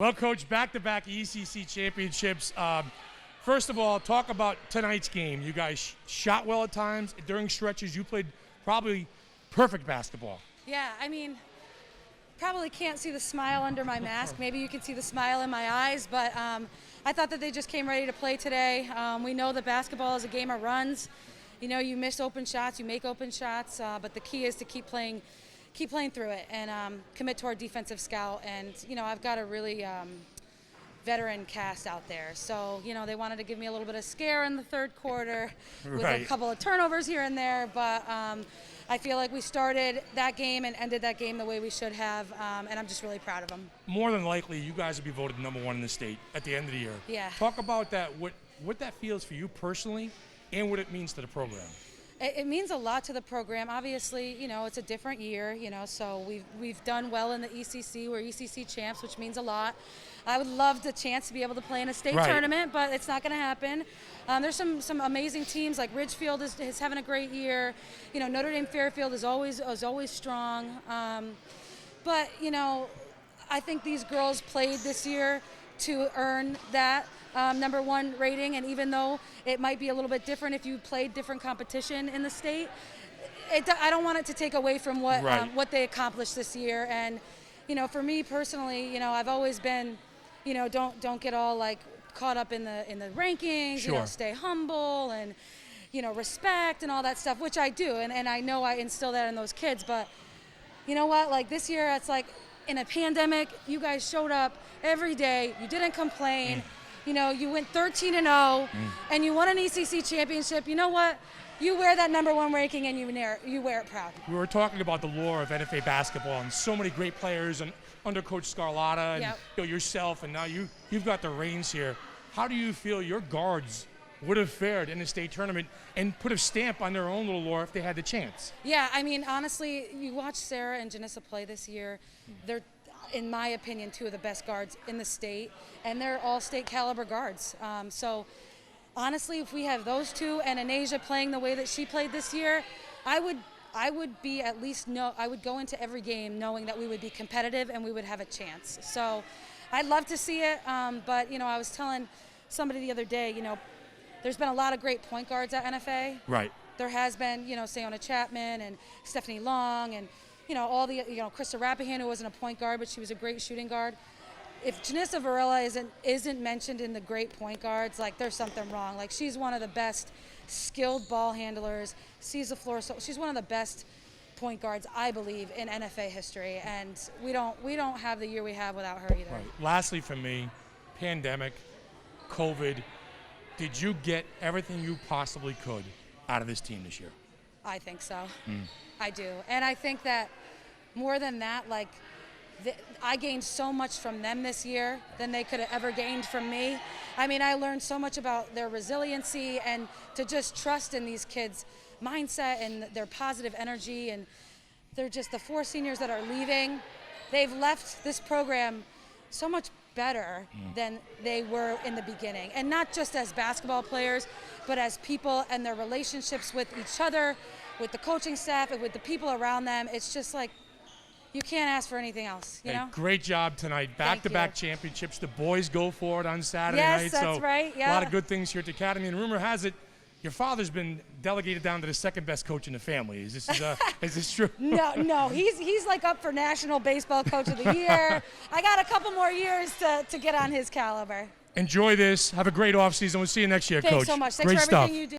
Well, Coach, back-to-back ECC championships. First of all, talk about tonight's game. You guys shot well at times. During stretches, you played probably perfect basketball. Yeah, I mean, probably can't see the smile under my mask. Maybe you can see the smile in my eyes, but I thought that they just came ready to play today. We know that basketball is a game of runs. You know, you miss open shots, you make open shots, but the key is to keep playing through it and commit to our defensive scout. And, you know, I've got a really veteran cast out there. So, you know, they wanted to give me a little bit of scare in the third quarter with a couple of turnovers here and there. But I feel like we started that game and ended that game the way we should have. And I'm just really proud of them. More than likely, you guys will be voted #1 in the state at the end of the year. Yeah. Talk about that, what that feels for you personally and what it means to the program. It means a lot to the program. Obviously, you know, it's a different year, you know, so we've done well in the ECC. We're ECC champs, which means a lot. I would love the chance to be able to play in a state tournament, but it's not going to happen. There's some amazing teams, like Ridgefield is having a great year. You know, Notre Dame Fairfield is always strong. But, you know, I think these girls played this year to earn that #1 rating, and even though it might be a little bit different if you played different competition in the state, I don't want it to take away from what they accomplished this year. And, you know, for me personally, you know, I've always been, you know, don't get all like caught up in the rankings. Sure. You know, stay humble and, you know, respect and all that stuff, which I do, and I know I instill that in those kids. But you know what, like this year, it's like in a pandemic, you guys showed up every day, you didn't complain. You know, you went 13-0, and you won an ECC championship. You know what? You wear that #1 ranking, and you wear it proud. We were talking about the lore of NFA basketball and so many great players, and under Coach Scarlatta, and you know, yourself, and now you've got the reins here. How do you feel your guards would have fared in the state tournament and put a stamp on their own little lore if they had the chance? Yeah, I mean, honestly, you watch Sarah and Janissa play this year. They're, in my opinion, 2 of the best guards in the state, and they're all state caliber guards. So honestly, if we have those 2 and Anasia playing the way that she played this year, I would be at least I would go into every game knowing that we would be competitive and we would have a chance. So I'd love to see it, but you know, I was telling somebody the other day, you know, there's been a lot of great point guards at NFA. Right. There has been, you know, Sayona Chapman and Stephanie Long and, you know, all the, you know, Krista Rappahan, who wasn't a point guard, but she was a great shooting guard. If Janissa Varela isn't mentioned in the great point guards, like there's something wrong. Like she's one of the best skilled ball handlers, sees the floor, so she's one of the best point guards, I believe, in NFA history. And we don't have the year we have without her either. Right. Lastly, for me, pandemic, COVID. Did you get everything you possibly could out of this team this year? I think so. I do. And I think that more than that, like, I gained so much from them this year than they could have ever gained from me. I mean, I learned so much about their resiliency and to just trust in these kids' mindset and their positive energy. And they're just the 4 seniors that are leaving. They've left this program so much better than they were in the beginning. And not just as basketball players, but as people and their relationships with each other, with the coaching staff, and with the people around them. It's just like, you can't ask for anything else, you know? Great job tonight. Back-to-back championships. The boys go for it on Saturday night. Yes, that's right. Yeah. A lot of good things here at the Academy. And rumor has it, your father's been delegated down to the 2nd best coach in the family. Is this true? No. He's like up for National Baseball Coach of the Year. I got a couple more years to get on his caliber. Enjoy this. Have a great offseason. We'll see you next year, Coach. Thanks so much. Thanks Great for everything stuff. you do.